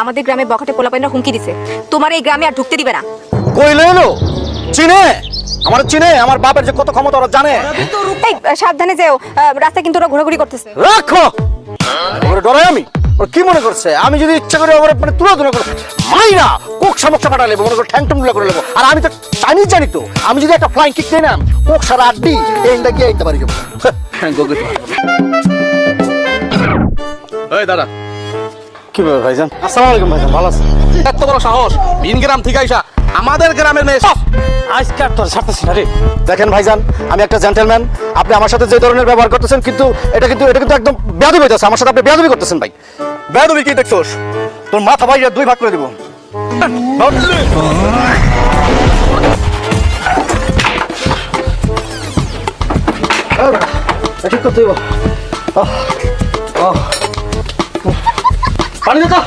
আমাদের গ্রামে বখাটে পোলাপাইনরা হুমকি দিছে তোমার এই গ্রামে আর ঢুকতে দিবে না। কইলে এলো চিনে আমার চিনে আমার বাপের যে কত ক্ষমতা ওরা জানে। এই সাবধানে যেও, রাস্তায় কিন্তু ওরা ঘোরাঘুরি করতেছে। রাখো ওরে ডরাই আমি ওর কি মনে করছে আমি যদি ইচ্ছা করে ওরে মানে তুলে করে মাইরা কোক সমস্যা পাঠা লেবো মনে করে ঠ্যাং টুমগুলা করে লেবো। আর আমি তো জানি তো আমি যদি একটা ফ্লাইং কিক দিই না কোক সারা আড্ডি এইটা গিয়ে এইটা বাড়ি যাবো। এই দাদা কি ব্যাপার ভাইজান? আসসালামু আলাইকুম ভাইজান, ভালো আছেন? এত বড় সাহস ভিন গ্রাম থেকে আইসা আমাদের গ্রামের মেয়ে আজকে আর তোর ছাড়তেছি না রে। দেখেন ভাইজান আমি একটা জেন্টলম্যান, আপনি আমার সাথে যে ধরনের ব্যবহার করতেছেন কিন্তু এটা কিন্তু একদম বেয়াদবি হইতেছে। আমার সাথে আপনি বেয়াদবি করতেছেন ভাই। বেদবি কি দেখছোস তোর মাথা ভাই দুই ভাগ করে দিব। ঠিক করতে পানি দে তো।